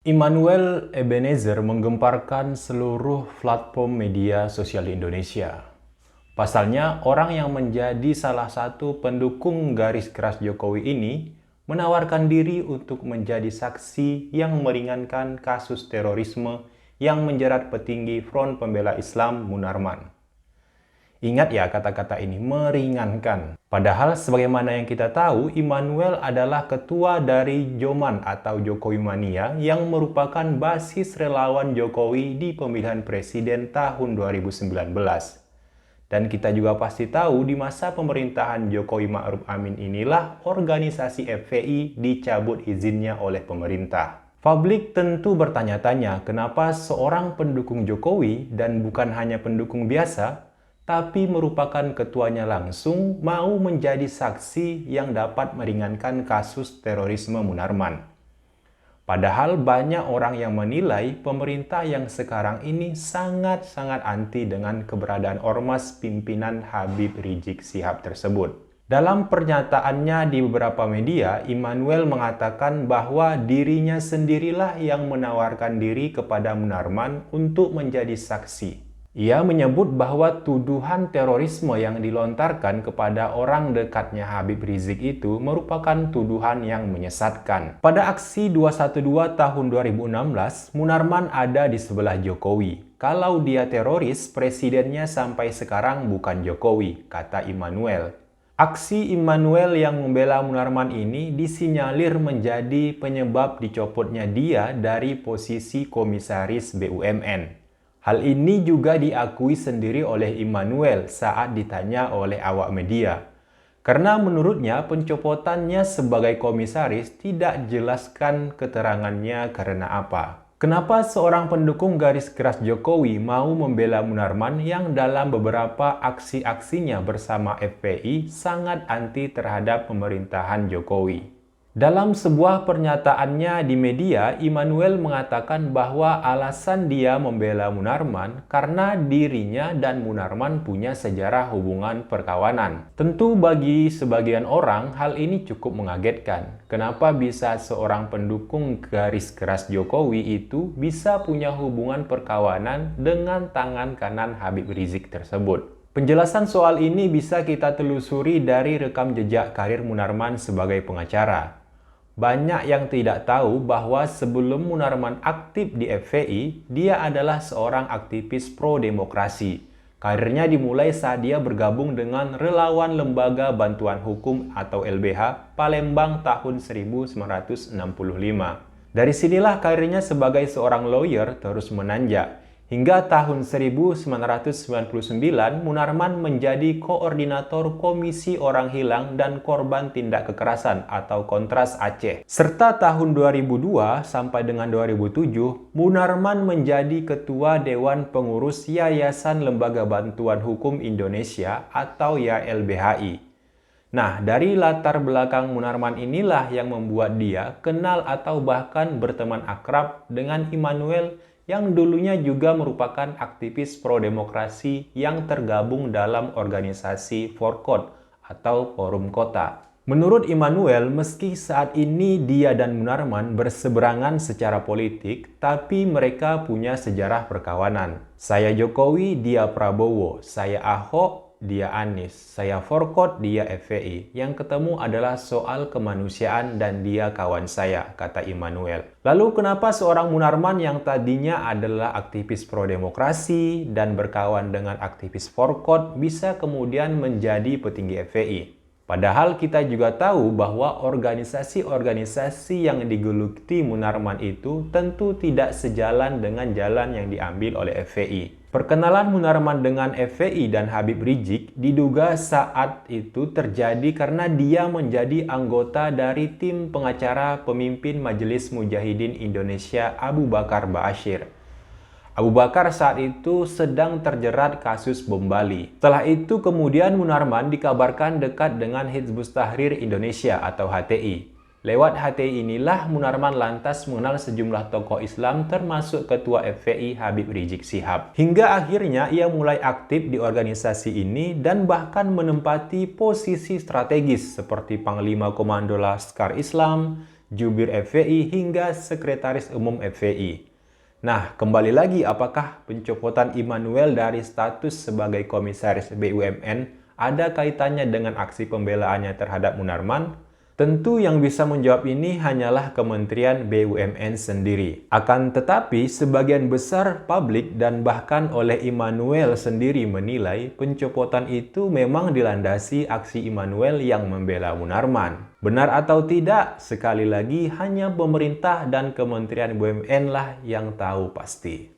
Immanuel Ebenezer menggemparkan seluruh platform media sosial di Indonesia. Pasalnya, orang yang menjadi salah satu pendukung garis keras Jokowi ini menawarkan diri untuk menjadi saksi yang meringankan kasus terorisme yang menjerat petinggi Front Pembela Islam Munarman. Ingat ya kata-kata ini, meringankan. Padahal sebagaimana yang kita tahu, Immanuel adalah ketua dari Joman atau Jokowi Mania yang merupakan basis relawan Jokowi di pemilihan presiden tahun 2019. Dan kita juga pasti tahu di masa pemerintahan Jokowi Ma'ruf Amin inilah organisasi FPI dicabut izinnya oleh pemerintah. Publik tentu bertanya-tanya kenapa seorang pendukung Jokowi dan bukan hanya pendukung biasa, tapi merupakan ketuanya langsung mau menjadi saksi yang dapat meringankan kasus terorisme Munarman. Padahal banyak orang yang menilai pemerintah yang sekarang ini sangat-sangat anti dengan keberadaan ormas pimpinan Habib Rizik Syihab tersebut. Dalam pernyataannya di beberapa media, Immanuel mengatakan bahwa dirinya sendirilah yang menawarkan diri kepada Munarman untuk menjadi saksi. Ia menyebut bahwa tuduhan terorisme yang dilontarkan kepada orang dekatnya Habib Rizik itu merupakan tuduhan yang menyesatkan. Pada aksi 212 tahun 2016, Munarman ada di sebelah Jokowi. Kalau dia teroris, presidennya sampai sekarang bukan Jokowi, kata Immanuel. Aksi Immanuel yang membela Munarman ini disinyalir menjadi penyebab dicopotnya dia dari posisi komisaris BUMN. Hal ini juga diakui sendiri oleh Immanuel saat ditanya oleh awak media. Karena menurutnya pencopotannya sebagai komisaris tidak jelaskan keterangannya karena apa. Kenapa seorang pendukung garis keras Jokowi mau membela Munarman yang dalam beberapa aksi-aksinya bersama FPI sangat anti terhadap pemerintahan Jokowi? Dalam sebuah pernyataannya di media, Immanuel mengatakan bahwa alasan dia membela Munarman karena dirinya dan Munarman punya sejarah hubungan perkawanan. Tentu bagi sebagian orang hal ini cukup mengagetkan. Kenapa bisa seorang pendukung garis keras Jokowi itu bisa punya hubungan perkawanan dengan tangan kanan Habib Rizik tersebut? Penjelasan soal ini bisa kita telusuri dari rekam jejak karir Munarman sebagai pengacara. Banyak yang tidak tahu bahwa sebelum Munarman aktif di FPI, dia adalah seorang aktivis pro-demokrasi. Karirnya dimulai saat dia bergabung dengan Relawan Lembaga Bantuan Hukum atau LBH Palembang tahun 1965. Dari sinilah karirnya sebagai seorang lawyer terus menanjak. Hingga tahun 1999, Munarman menjadi koordinator Komisi Orang Hilang dan Korban Tindak Kekerasan atau Kontras Aceh. Serta tahun 2002 sampai dengan 2007, Munarman menjadi Ketua Dewan Pengurus Yayasan Lembaga Bantuan Hukum Indonesia atau YLBHI. Nah, dari latar belakang Munarman inilah yang membuat dia kenal atau bahkan berteman akrab dengan Immanuel yang dulunya juga merupakan aktivis pro-demokrasi yang tergabung dalam organisasi Forkot atau Forum Kota. Menurut Immanuel, meski saat ini dia dan Munarman berseberangan secara politik, tapi mereka punya sejarah perkawanan. Saya Jokowi, dia Prabowo. Saya Ahok, dia Anies. Saya Forkot, dia FPI. Yang ketemu adalah soal kemanusiaan dan dia kawan saya, kata Immanuel. Lalu kenapa seorang Munarman yang tadinya adalah aktivis pro-demokrasi dan berkawan dengan aktivis Forkot bisa kemudian menjadi petinggi FPI? Padahal kita juga tahu bahwa organisasi-organisasi yang digeluti Munarman itu tentu tidak sejalan dengan jalan yang diambil oleh FPI. Perkenalan Munarman dengan FPI dan Habib Rizik diduga saat itu terjadi karena dia menjadi anggota dari tim pengacara pemimpin Majelis Mujahidin Indonesia Abu Bakar Ba'asyir. Abu Bakar saat itu sedang terjerat kasus bom Bali. Setelah itu kemudian Munarman dikabarkan dekat dengan Hizbut Tahrir Indonesia atau HTI. Lewat HTI inilah Munarman lantas mengenal sejumlah tokoh Islam termasuk Ketua FPI Habib Rizik Syihab. Hingga akhirnya ia mulai aktif di organisasi ini dan bahkan menempati posisi strategis seperti Panglima Komando Laskar Islam, jubir FPI hingga sekretaris umum FPI. Nah, kembali lagi, apakah pencopotan Immanuel dari status sebagai komisaris BUMN ada kaitannya dengan aksi pembelaannya terhadap Munarman? Tentu yang bisa menjawab ini hanyalah Kementerian BUMN sendiri. Akan tetapi, sebagian besar publik dan bahkan oleh Immanuel sendiri menilai pencopotan itu memang dilandasi aksi Immanuel yang membela Munarman. Benar atau tidak, sekali lagi hanya pemerintah dan Kementerian BUMN lah yang tahu pasti.